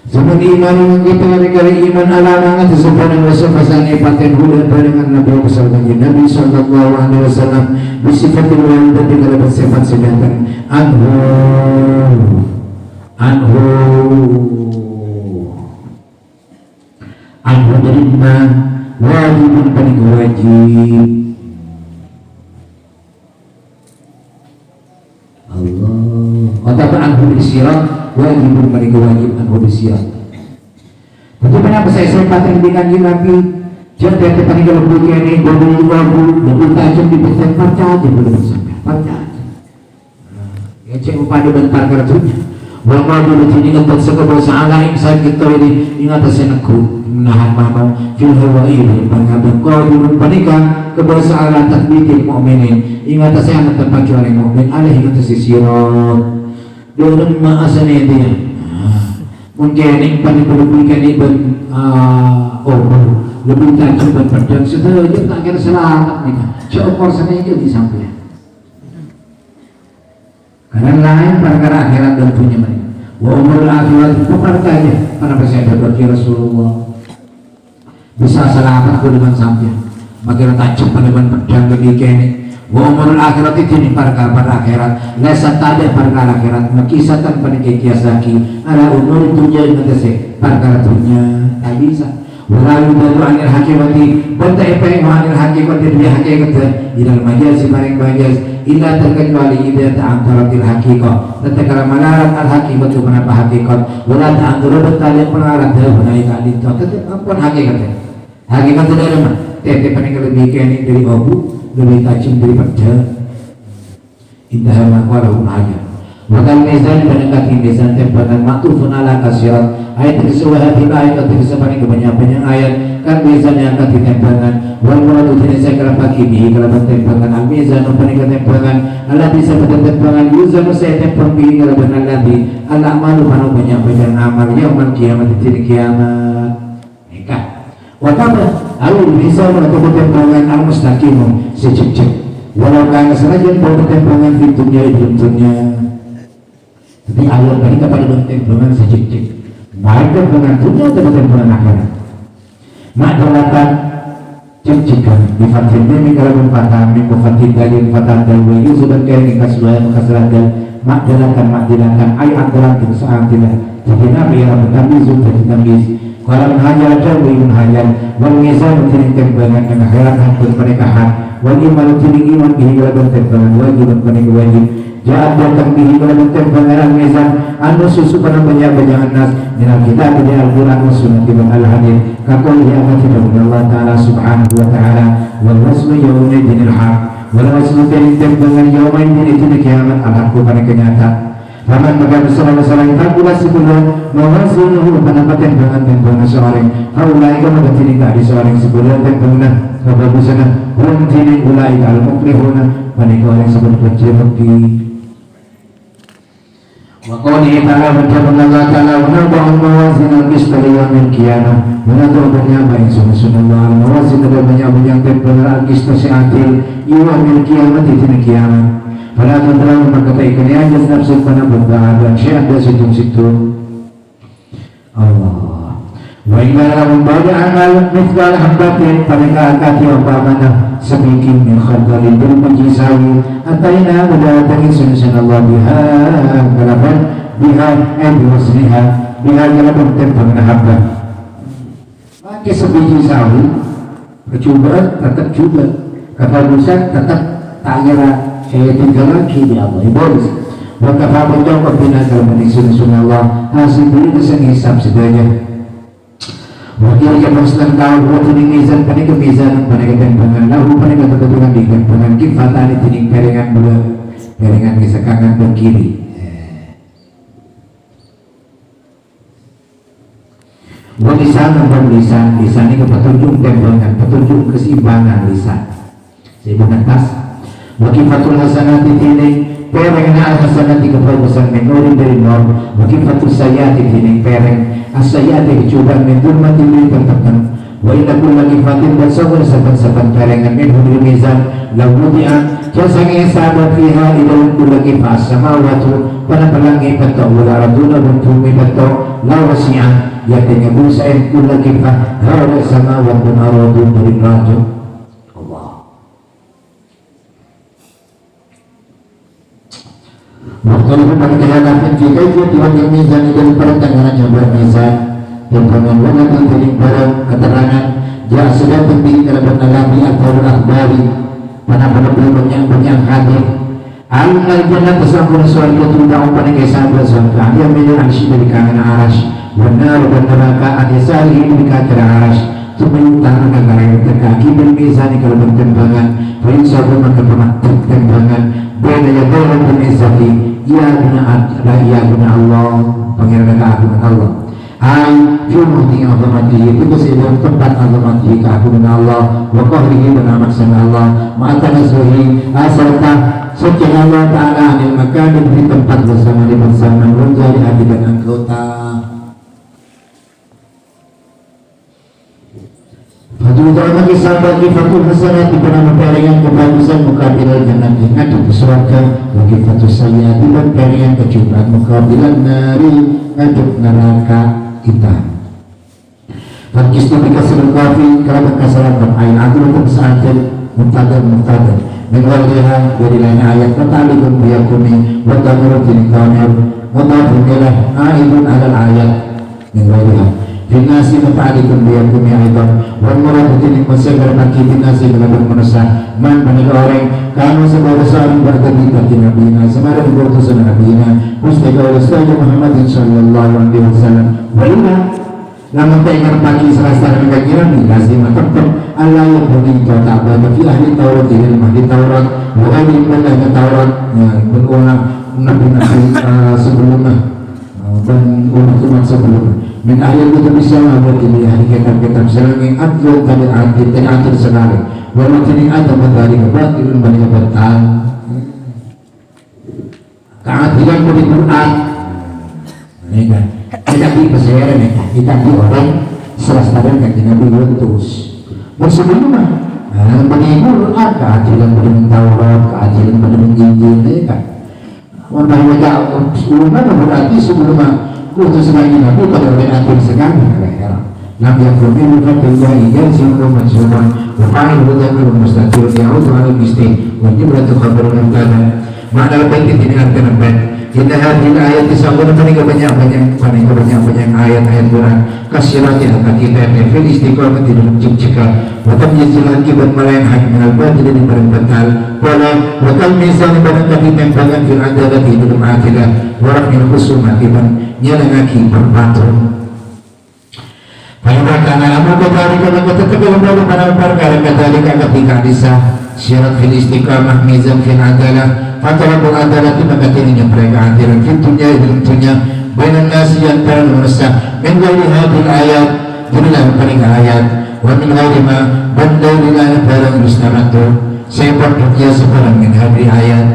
Zaman iman yang kita dari iman ala sesuatu wasafasan ipaten hudan dengan Nabi Nabi sallallahu alaihi wasallam bisifatil walidah dengan sifat sedangkan anhu dari iman wajibun paling wajib Allah atau anhu disirat wajibun paling wajib anhu disirat. Bagaimana saya sempat dengan Nabi jadi kita paling kalau bukan ini bolu lebih tajam di pesan parca aja belum sampai parca aja. Ya cek upaya bentar kartunya. Wama dulu sini ngebat sekebal salah yang saya kita ini ingat saya nekut menahan mama fil hawaii pengabat kau dulu panikah kebal salah takbitin mu'minin ingat saya anak tempat jualan mu'min alih ingat sisirat dalam ma'asanya dia mungkin yang paling berbukan iban lebih tajam dan pedang setelah tak kira selamat nikah seokor sana itu disampaikan karena lain perkara akhirat dan punya mereka wa umur akhirat itu perkara karena bersama berarti Rasulullah bisa selamat dengan sampai makin tajam dengan pedang bagi kini wa umur akhirat itu ini perkara akhirat lesa tada perkara akhirat makisatan pada kiasaki ala umur dunia yang terse perkara dunia tak bisa walaupun baru anil hakimati bentai pengen anil hakimati dia hakikat ilal majas paling majas illa terkecuali ida ta'antaratil haqiqah tatkala malarat al haqiqah itu kenapa hakikat wala ta'antara betali pelarat dari kadita tetap ampun hakikat dari mana tete paling lebih kini dari obu lebih tajam dari pedang indah makwalahu aja Wakal mizan mendekati mizan tembakan maktufun ala kasirat ayat tersebut hati ayat tersebut kebanyakan ayat kan mizan yang akan ditembakan wal muradu tidak saya kerapaki bihi kalau tembakan al mizan upanika tembakan Allah bisa tembakan yuzan saya tembak bihi kalau benar lagi Allah malu panu banyak amal yaumul kiamat di kiamat nikah wakabah alul bisa menentukan tembakan al mustaqimu secek walau kan serajan pada tembakan di dunia tapi Allah beri kepada tembakan secik-cik baik tembakan dunia atau tembakan akhirat mak dolatan cek-cekan di fatin demi kalau berfatah minggu fatin dalil fatah dalil sudah kaya ni kasulah dan mak dilatan ayat dalam kebesaran tidak jadi nabi yang bertambiz jadi tambiz kalau menhajar jauh menhajar mengizan utining tembakan yang akhirat hampir pernikahan wajib utining iman bihi kalau tembakan wajib wajib Jahat datang bihi kalau tembakan mizan anu susu pada banyak-banyak nas minal kitab dari Al-Quran wa sunnah ibn al-hadith kakul ya Allah Ta'ala subhanahu wa ta'ala wal waslu yawmi dinil haq Walau seluruh dengan yawain pun itu di kiamat anakku pada kenyataan. Paman maka salah-salah takulah sebulan mawazinahu pendapat dengan tempohna seorang haulai ka magatinig di seorang sebulan tempohna kabagusan hum tining ulai al-muflihuna panikaw ang sebulan pagkirati wa qawlihi ta'ala berjabang Allah ta'ala wa naba'al mawazin al-qista liyamil qiyamah wa nadurban niya ba yung sunod Allah al-mawazin na banyak-banyak tempohna al-qista si atil iwamil qiyamah titinag qiyamah. Fala tadra makatai kaniya jas nafsu kana banggaan siya ada situ Allah. Wa inna lahum ba'da amal mithqal habatin panika akati wa ba'mana samikin min khardalin bil majlisawi ataina wala tangin sunan Allah biha kalaban biha biwasniha biha kalaban tentang habba. Maka sebiji sawi percobaan tetap juga kebagusan tetap tak kira tiga lagi di Allah iblis maka faham jawab bina kalau meniksun Allah hasil beli kesan hisab sedanya wakil yang maslan tahu buat tining mizan panik mizan panik tempangan lahu panik ketentuan di tempangan kifatan tining perengan dua perengan bisa kanan dan kiri lisan dan lisan ini petunjuk tempangan petunjuk keseimbangan lisan seimbangan tas wakifatul hasanati tining pereng na hasanati kebagusan menuri dari norm wakifatul sayati tining pereng asayati kecubaan mendurmati dari tertentu wa inna kulla kifatin dan saban perengan menhudri mizan lamudian jasa ngesabat fiha idawun kulla kifas samawatu panapalangi pato wala raduna buntumi pato lawasian yakin busain kulla kifah hawa samawatu naradun dari rajun Waktu pada kehadapan jika itu Tuhan yang mizan dan pertengahan yang bermizan dan pengembangan yang paling barang keterangan dia sudah penting dalam mengalami atau akhbari pada banyak hadir al-al jannah tersambung suatu tundang pada kisah bersangka dia menyelang dari kanan arash benar dan neraka adisari ini dikatakan arash itu menyutang negara yang terkaki bermizan kalau bertembangan berinsyabu maka bertembangan beda yang dalam berizati ia guna Allah pangeran keagungan Allah ay fiumuhti azamatihi itu sebuah tempat azamatihi keagungan Allah wa qahrihi dan maksana Allah ma'atanasuhi asalta suci Allah ta'ala anil makan di tempat bersama di bersama menjadi hati dan anggota Fatul ta'ala kisah bagi fatul hasanah di pernah memperingkan kebagusan mukabilan jannah ingat di surga bagi fatul sayyati dan peringkan kecubaan mukabilan nari ngaduk neraka kita Fakis tu dikasih kafi kerana kasaran berain atur untuk sahaja muntadar Mengual lihat dari lain ayat Matalikun biyakumi Watamurut ini kamar Watafunilah aidun alal ayat Mengual lihat Binasi matalikun biyakumi ayat Wanmurut ini masagar bagi binasi Gelabang manusia Man menilai orang Kamu sebuah saling berkata di Nabi Semara dibutusan Nabi Mustaqa Rasulullah Muhammad sallallahu alaihi wasallam Walina namun tak pagi serasa dengan kajian lazim tetap Allah yang beri tak berada di ahli Taurat ilmu ahli Taurat bukan ilmu Taurat yang berulang nabi-nabi sebelumnya dan umat-umat sebelumnya min ahli kutub Islam buat ini ahli kitab-kitab selagi adil dan adil dan adil sekali walaupun ini ada matahari kebatil banyak bertahan keadilan dari Quran ini kan kita di peseren ya kita di orang serastadar kaki Nabi Yunus bersebelumnya pengikut keadilan pada Taurat keadilan pada Injil ya kan wabah wajah sebelumnya berarti sebelumnya kutus lagi Nabi pada adil sekali Nabi yang berbicara fatihah ijan singgung masyarakat berpaling berjalan bermustaqil ya'ud wa'ala misti wajib beratu kabar berkata makna lebih tidak terdapat Inna hadil ayat disambung paling banyak ayat-ayat Quran kasirati akan kita fil istiqamah di dalam cipcika watam yasilan kibat malayan hak minal batil di barang batal wala watam misalnya barang kaki tempangan fil adalah di dalam akidah warak min khusumah kiban nyalangaki berbatul Paling berkana lama berkali kalau kita terkebal pada perkara ketika disah syirat fil istiqamah, mizan fil adalah, fatalabul adalah itu maka ini mereka adilan fitunya ilmunya bainan nasi yang ternusa min ghairi hadil ayat jadilah paling ayat wa min ghairi ma bandailah barang mustamatu sebab dunia sebarang min hadil ayat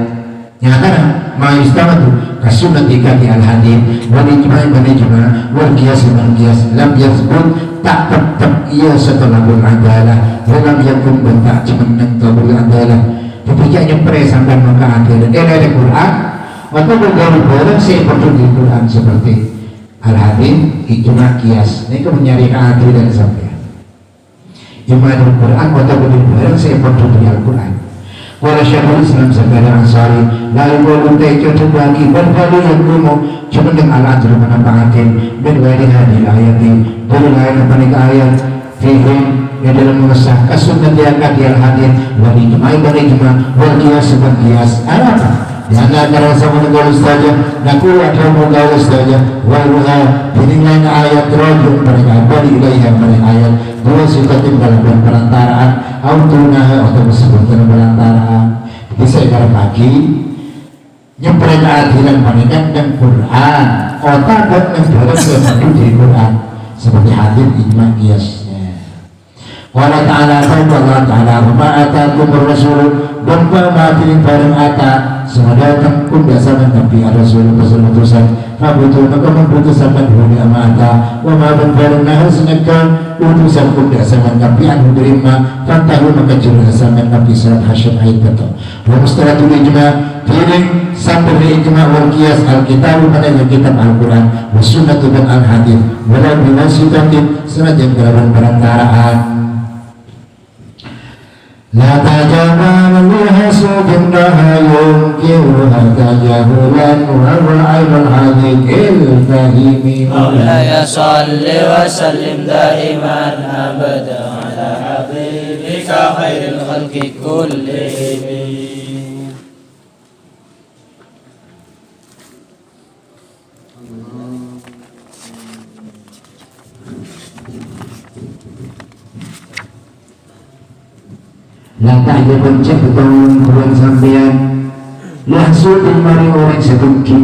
nyata ma istamatu kasunati kati al-hadid wal ijma'i wal ijma' wal qiyas wal qiyas lam yazbut tak tetap ia setelah beradalah dalam yakun bentak cemenang tabul adalah dipikirnya sampai maka adilan ada Quran atau bergaul bareng seperti di Quran seperti al-hadid ijma' qiyas ini mencari keadilan sampai iman Al-Quran atau bergaul bareng seperti di Al-Quran. Wala Syekhul Islam Sabari Ansari la yuqulu ta'ikatu bagi berbalu yang kumu cuma dengan al-adru menampakatin bin wadi hadil ayati dari lain panik ayat fihim yang dalam mengesah kasunat diangkat yang hadir wali jema'i wali jema'i wal qiyas dan qiyas apa? Diana antara sama negara saja naku ada negara saja wal ruha dinilai ayat rajul mereka balik ilaiha mereka ayat dua sifatin dalam perantaraan autunah atau disebutkan perantaraan bisa ibarat pagi nyempren adilan mereka dan Quran otak dan negara sesuatu di Quran seperti hadir ijma' qiyasnya wala ta'ala Allah ta'ala wa atakum ar-rasul dan ma'atin barang ata semua datang pun dasarkan Nabi Rasul utusan fabutu maka membutuhkan huni amata wa ma'atin barang nahal senegah utusan pun dasarkan Nabi anu derima fantahu maka jurnal dasarkan Nabi surat Hasyim ayat betul wa mustaratul ijma' piring sampai ijma' wal qiyas al-kitab pada kitab Al-Quran wa sunnatu dan al-hadith walau binasitatin senajan kelaban perantaraan la tajamal hasudun laha yunkiruha tajahulan wa ra'ayul hadikil fahimi Maulaya salli wa sallim daiman abada ala habibika khairil khalqi kullihim. Lata aja pencet betul bulan sampean langsung dimari orang sedengki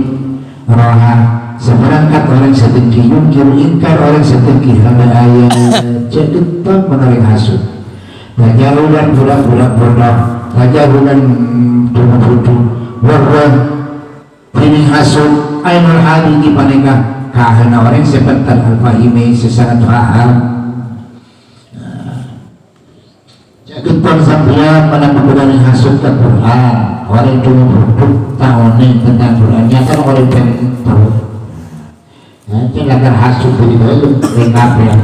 roha seperangkat orang sedengki yungkir ingkar orang sedengki hamba ayat jadi tak menarik hasud tajahulan budak-budak bodoh tajahulan tubuh-tubuh warwah ini hasud ainul hadi di paneka kahana orang sebentar al-fahimi sesangat faham Ketua sampean pada penggunaan hasud ke Quran orang itu produk tahunan tentang Quran nyata orang bentuk nanti latar hasud begitu itu lengkap ya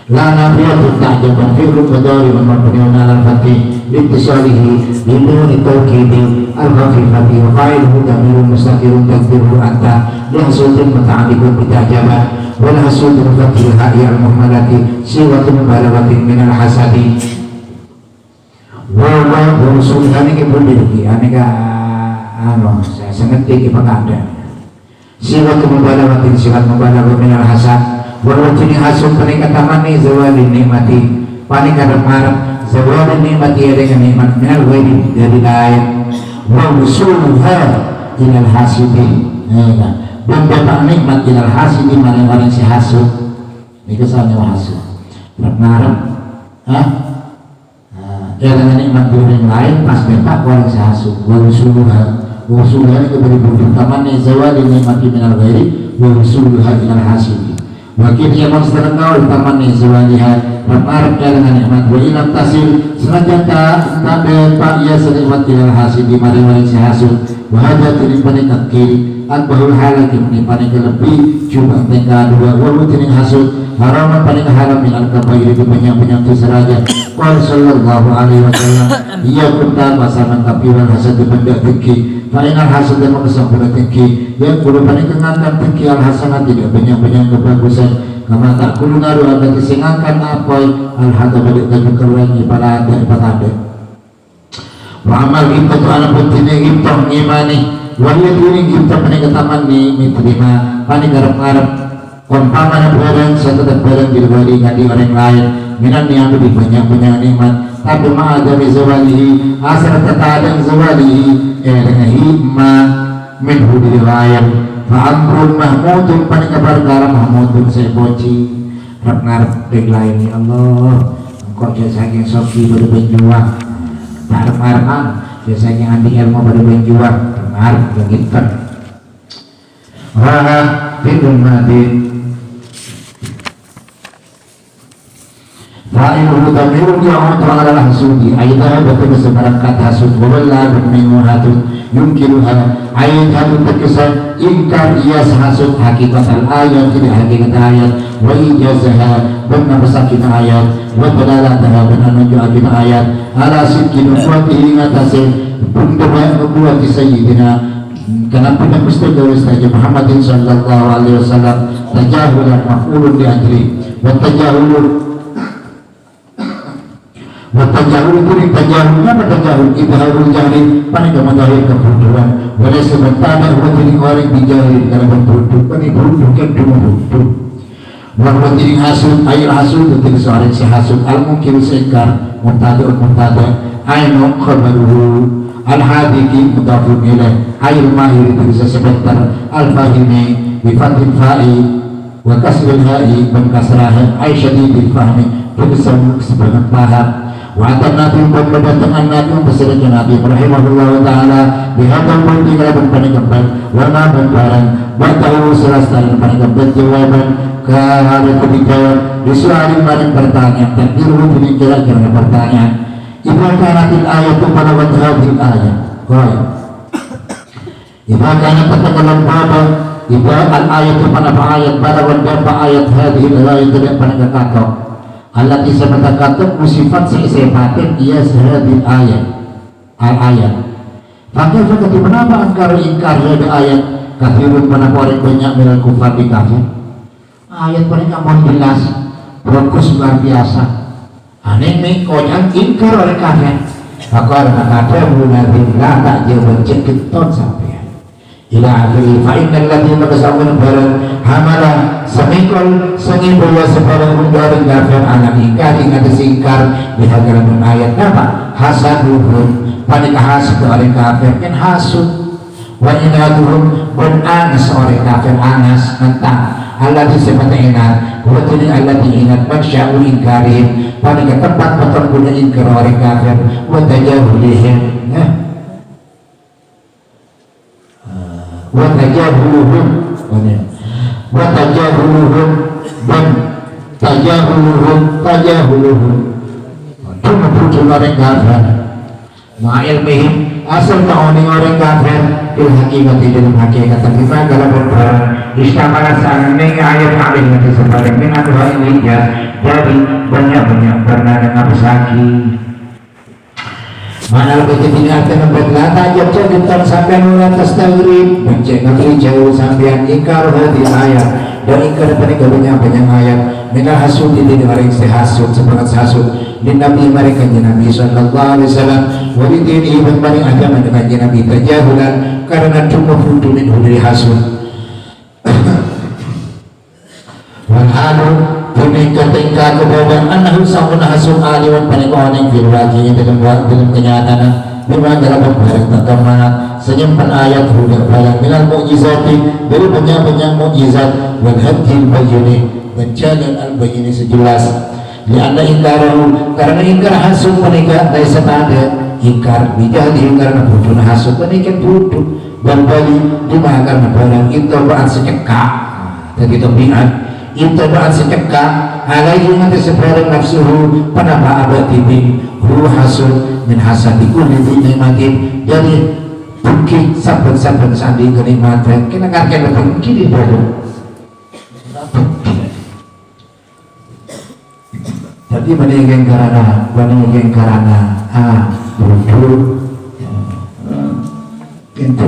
la nafiyah tak jaman fi'lu qadari wa mabniun ala al-fatih litisalihi linuni tawkidi al-khafifati wa qa'iluhu damirun mustaqirun takdiru anta lihasudin mata'alikun bitajabat wal hasudun fatil ha'i al-muhmalati siwatun balawatin minal hasadi wawa urusun kami ke berdiri aneka saya sengerti ke pengada siwat membalawatin siwat membalawat minal hasad walau jenis hasud panika tamani zawalin nikmati panika remar zawalin nikmati dengan nikmat minal wadi dari lain wa usuluha ilal hasidi dan bapak nikmat ilal hasidi mana orang si hasud ini kesannya hasud remar dengan nikmat yang lain pas betak orang sehasud walusuluha itu beri tamannya zawali nikmati minal ghairi walusuluha ilal hasidi wakil yang monster kau tamannya zawaliha bermarah dengan nikmat wa ilam tasil senajan tak betak ia senikmat ilal hasidi mari orang sehasud wahajat ini panikat kiri akbahul halaki panikat lebih coba tinggal dua walut ini hasud haraman paling haram min al-kabair itu banyak-banyak seraja qala sallallahu alaihi wasallam iya kunta pasangan kapiran hasad benda tinggi palingan hasad dan mengesah pada tinggi yang kudu paling kengankan tinggi al-hasanat tidak banyak-banyak kebagusan kama tak kudu naru ada kesengakan apoy al-hada balik dan keruangi pada ada wa amal kita tu alam pentingnya kita ngimani waliat ini kita peningkataman ni diterima paling garap-garap konpaman barang satu dan barang di luar ngadi orang lain minan yang lebih banyak nikmat tapi ma'adami zawalihi asal tatadang zawalihi dengan hikmah min hudi riwayat fa'amrun mahmudun panikabarkara mahmudun seboci ngarep dek lain ya Allah engkau saking soki pada benjuang ngarep-ngarepan saking andi ilmu pada benjuang ngarep begitu wah bidun madin fa'iluhu damirun ya'ud adalah hasudi ayatah betul sebarang kata hasud wawallah berminggu hatun yungkiruha ayat hatun terkesan ingkar iyas hasud hakikat al-ayat tidak hakikat ayat wa ijazaha benar besakin ayat wa dalalataha benar menunjukkan ayat ala sidkin uwatihi ngatasi buntuhan uwati sayyidina kenapa nak mesti garis saja Muhammadin sallallahu alaihi wasallam tajahulan maf'ulun di ajri wa tajahulun Watajahul itu tajahulnya apa tajahul? Ibharul jahil panik kemadahir kebodohan. Boleh sementara buat jadi orang dijahil karena berbodoh. Ini bodoh kan cuma bodoh. Bahwa jadi hasud, air hasud itu seorang si hasud. Al-mungkir sekar, muntadah. Ainu khabaruhu al-hadiki mutafun ilaih. Air mahir itu bisa sebentar. Al-fahimi bifatin fa'i wa kasril ha'i dan kasrahan. Ay syadidil fahmi itu sebanyak paham. Wa'atan Nabi berdatang Nabi bersirkan Nabi rahimahullah ta'ala bihadam pun tinggal berpanikapan wama berbarang batahu selesai berpanikapan jawaban ke hari ketiga disuari maring pertanyaan tertiru ini kira-kira pertanyaan ibakanatil ayat itu pada wajahil ayat ibakana katakan baba ibak al-ayat itu pada ayat pada wajah ayat hadil ayat tidak pada kekatok Allah bisa berkata sifat sifatin ia sehadil ayat al-ayat pakai fakti menapa angkar ingkar hadil ayat kafirun menapa orang banyak minal kufar di kafir ayat paling aman jelas bagus luar biasa aneh konyang ingkar oleh kafir maka orang kata munafik tak jauh bercekiton sampai ila akhiri fa'innal ladhi makasawin barang hamala semikol sengibola sebarang undaring kafir anak ingkar ingat singkar dihagaran ayat apa hasaduhum panik hasud orang kafir kan hasud wa inaduhum pun anas orang kafir anas tentang Allah disebutnya ingat waktu Allah diingat masya'u ingkarin panik tempat betul punya ingkar orang kafir wa tajahulihim watajahuluhum dan tajahuluhum cuma pucuk orang kafir ma'ilmihim asal ta'oning orang kafir il hakikat dalam hakikat kita kalau berbarang istamalah sa'aning ayat alim nanti sebarang minatuha iliyah dari banyak-banyak karena dengan pesaki mana lebih ditinggalkan membuat tajab cerita sampai nulantas tagrib mencek ngeri jauh sampai ingkar hadil ayat dan ingkar peninggalannya banyak ayat minal hasud ini orang hasud semangat hasud di Nabi mereka Nabi sallallahu alaihi wasallam walidin ibn paling agama dengan Nabi tajahulan karena cuma fudunin hudri hasud walhalu punika tingkah kebawaan anahu sanguna hasum aliwan panikoning firwajinya dalam kenyataan memang dalam barang tentang senyimpan ayat huda barang minal mu'jizati dari banyak-banyak mu'jizat wal hadil bayini dan jalan al-bayini sejelas lianna ingkarahu karena ingkar hasum panika dari setada ingkar bijadi karena butuh hasum panika butuh dan bali dimakan barang itu baan sekekak jadi tembihan itu baan sekekak alaihi nanti sebarang nafsuhu pada ba'abatibi hu hasud min hasadi kulli nikmatin jadi bukit saben-saben sandi kenikmatan kena kakek lebih kiri dulu jadi meninggalkan karena dulu pintu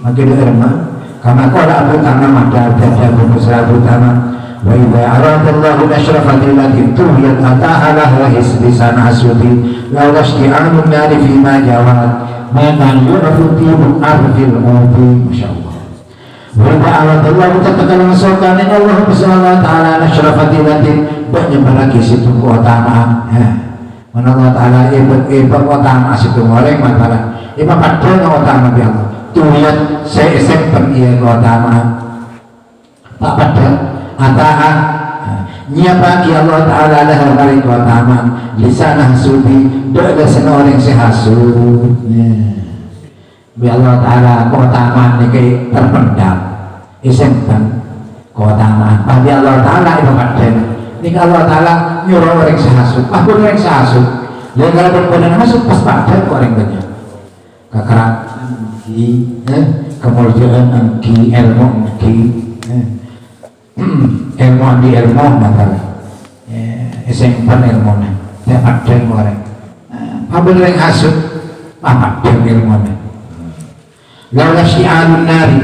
makin derma karena kalau abu tanam ada bonus abu tanam wa idza aradallahu asyrafat allatin tuhiyat ataha lahu hisbi sanasudi la washti'anun nari fi ma jawat ma yu'afuti arfil ubi masyaallah wa idza aradallahu tatakalam sokan Allah subhanahu wa ta'ala asyrafat allatin banyak lagi situ keutamaan Allah Ta'ala ibad utama situ goreng masalah ibad padahal utama bi Allah tuyat sesempen iya utama tak padahal ataha nyapaki Allah Ta'ala lah hari utama lisanah sudi doa seorang sehasud bi Allah Ta'ala keutamaan ini terpendam isempen keutamaan bagi Allah Ta'ala ibad padahal ini Allah Ta'ala nyuruh orang sehasut pun orang sehasut ya kalau berbuatan hasut pas pada orang banyak kakarak engki kemuliaan engki ilmu engki ilmu di ilmu masalah simpan ilmu ya pada orang pun orang hasut pada ilmu lalu syi'alun nari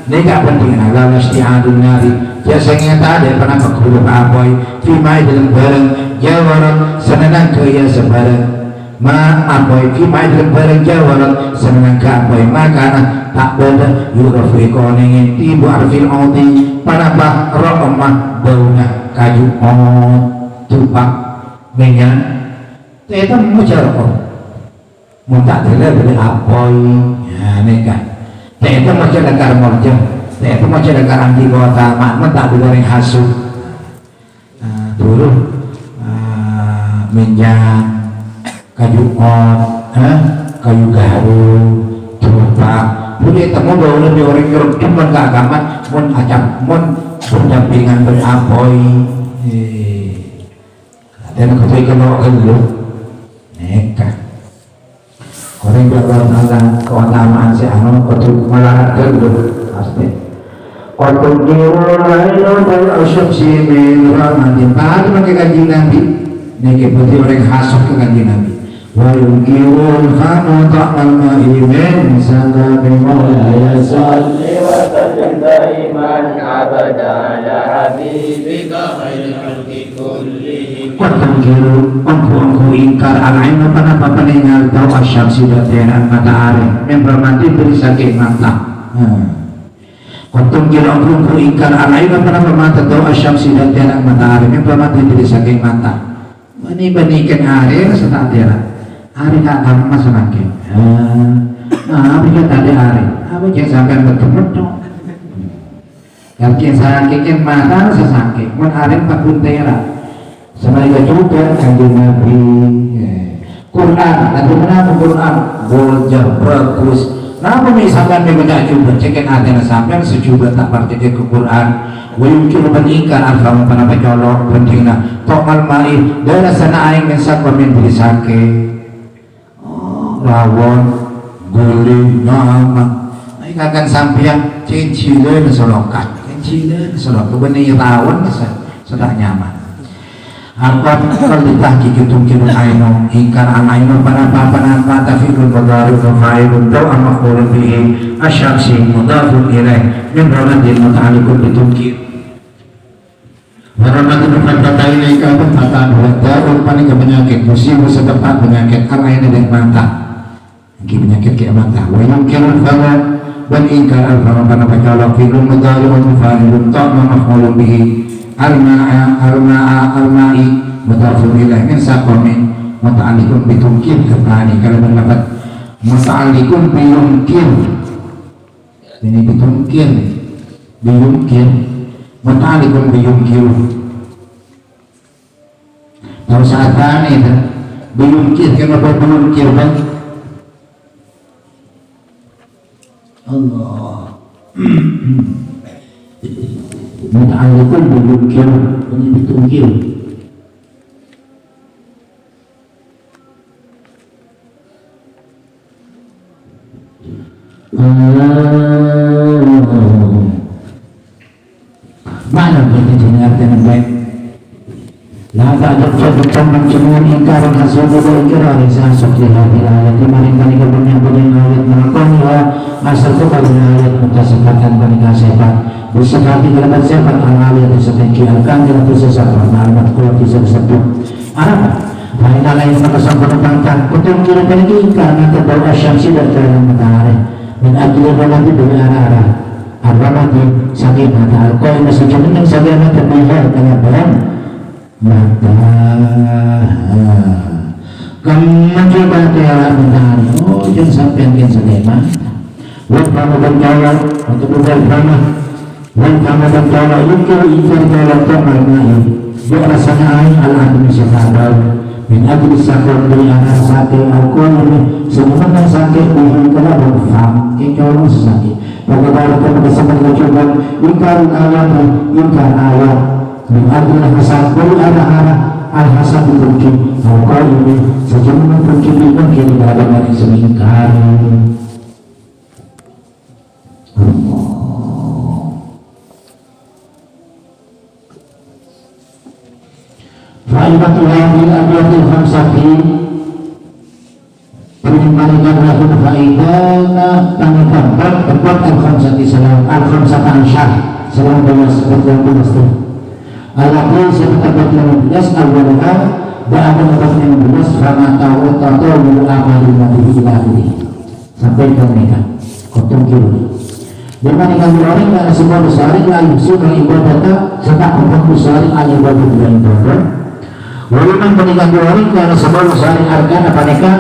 ini gak penting lalu syi'alun nari biasanya tak ada pernah berguru apoy fimai dalam barang jawaran senenang kaya sebarang ma apoy fimai dalam barang jawaran senenang ke apoy maka tak beda yugafi koningin tibu arfil oti panabah rohmah daunah kayu tupak minyak itu mujarok mutak dila beli apoy ya ini kan itu mujarok morjah itu macam negara di kota mak tak boleh hasut dulu minyak kayu kayu garu tupak boleh temu boleh di orang kerut cuma gak agaman mun acap mun berdampingan berapoy dan ketika kalau dulu nekat orang berlalu keutamaan si anu untuk melarat dulu pasti Qatudiru lailo dan asyamsi min rahmatin pahal pakai kaji Nabi ini putih orang hasut ke kaji Nabi wa yungkirul khamu ta'al ma'imin sangga bimawla salli wa sallim daiman abada ala habibika khairil khalqi kullihim Qatudiru angku ingkar al-ainu panapa peninggal tau asyamsi datian matahari min rahmatin beri sakit mata Kuntum kira angku ingkar al-ainu panapa mata tau asyamsi datian matahari min rahmatin beri sakit mata ini banikan hari rasa tiara hari tak akan masa makin apa kita ada hari apa yang sampai bertemu dong yang sakit mata rasa sakit mun hari 40 tiara sebenarnya juga kanjeng Nabi Quran dan mengenal Quran boleh bagus kenapa misalkan membaca juga cekin hati sampai sejumlah tak percaya ke Quran wujud meningkat alfam panapa colok pentingna tokal mai dari sana aing mensak pamin beri sake rawon gulai nama aing akan sampean cincin solokat cincin solok benih rawon sudah nyaman Arqad kalitah kikitung kirun aino ingkar an aino panapa tafiqul badarul fairun dawa maqulun bihi asyamsi mudafun ilaih min rahmatin muta'alikun bitungkir warahmatin muta'alikun ilaih berkata daun paling penyakit musibah setempat penyakit al-aini dan mata penyakit ke mata wa yungkirun fala dan ingkar al-fara panapa kalau firun badarul fairun dawa maqulun bihi al-ma'i mutafun ilaih min sakomin muta'alikun bitungkir kepani kalau mendapat muta'alikun biyungkir ini bitungkir muta'alikun biyungkir tahu saat ini biyungkir kenapa biyungkir kan Allah muta'alikun biyungkir ini bitungkir mana kita dengar dengan baik la ta'jab sabtan mencemur ingkaran hasil dan ingkaran sahasuk di ayat dimarinkan ke punya ayat melakoniha asal kepada ayat mutasifatan panika sepat bersifati dalam sepat al-aliyah disebutki al-kan dalam bersesat alamat kuat disebut apa lain lain maka penumpangkan kutung kira peninggi karena terbau asyamsi dan terang matahari min adil nanti dengan arah arwamati sakit mata alkohol masih cuman yang sakit mata terlihat dengan barang mata mencoba tiara benar. Oh, jangan sampai yang selema. Wan kamu berjalan untuk berjalan. Wan kamu berjalan itu berjalan tomal naik. Dia rasanya aing al-admi syahadar. Min adli sakor dari anak sakit alkohol ini sebenarnya sakit bukan kena berfam. Itu orang sakit. Bagaimana kita bisa mencoba ingkar ayat ingkar ayat. Min adli hasad dari anak-anak al-hasad berjum. Alkohol ini sejumlah berjum itu kini ada yang semingkar. Fa'idatul hadil abiyatil khamsati penyembalikan lahir fa'idana tanikan berbuat al-khamsati salam al-khamsatan syah salam bawah seperti yang pasti al-akhir seperti yang 15 al-walaha ba'ada lepas yang 15 fama ta'u ta'u amalin nabihi ilahiri sampai ke mereka kotum kiri dibandingkan orang karena semua besar lalu suka ibadatnya serta untuk besar al-ibadat dan ibadat walaupun pernikahan dua hari karena sebelum sehari arkan apa mereka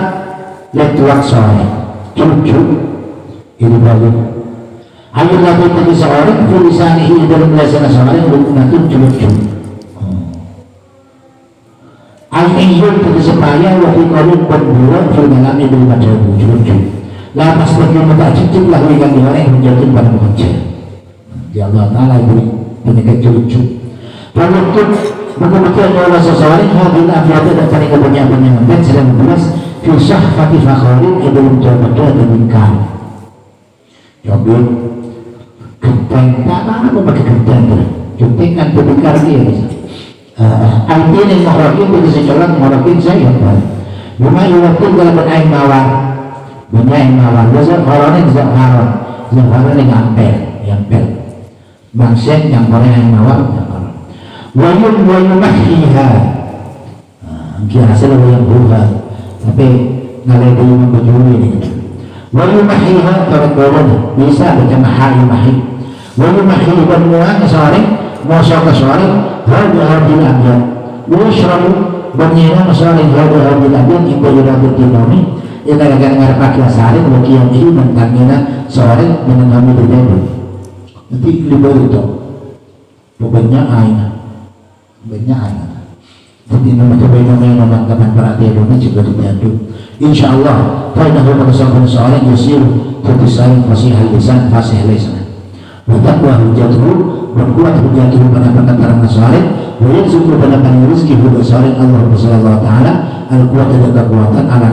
lihat tuak sore cucu ini balik hanya lagi tadi seorang tulisannya dalam melaksanakan sehari untuk mengatur cucu al-iyyun tadi supaya wakil kolin berdua dalam itu baca cucu lapas bagi mata cucu lah yang diorang menjatuh pada muhajir ya Allah Ta'ala beri pernikahan cucu walaupun maka Allah seseorang hadil afiyatnya dan cari kebanyakan dan sedang belas fisah fatih fakhorin ibn jabada dan ikan jawabin genteng tak apa pakai genteng genteng kan berdekar dia artinya yang menghormatin itu secolok menghormatin saya rumah iwatin kalau benaik mawar benaik mawar biasa horornya zaharon yang ampel bangsen yang orang yang mawar wayun mahiha kira selalu yang berubah tapi ngalai dia membujui ini wayun mahiha tergolong bisa baca mahi wayun mahiha bermuang kesuaring mosok kesuaring hadil abjad wusrabu bernyina kesuaring hadil abjad ibu yudabut dinomi ina gagal ngarpak lasarin wakiyam ihi mentangina seorang menangami berjadu nanti libur itu bebannya aina banyak jadi nama-nama menanggapan perhatian ini juga dibantu insyaallah fa'idahu berdasarkan seorang yusir tutusan fasih lisan bertakwa hujatuhu berkuat hujatuhu pada perkataan masyarakat wa yansuku pada rezeki hujatuhu Allah SWT al-kuat dan kekuatan ala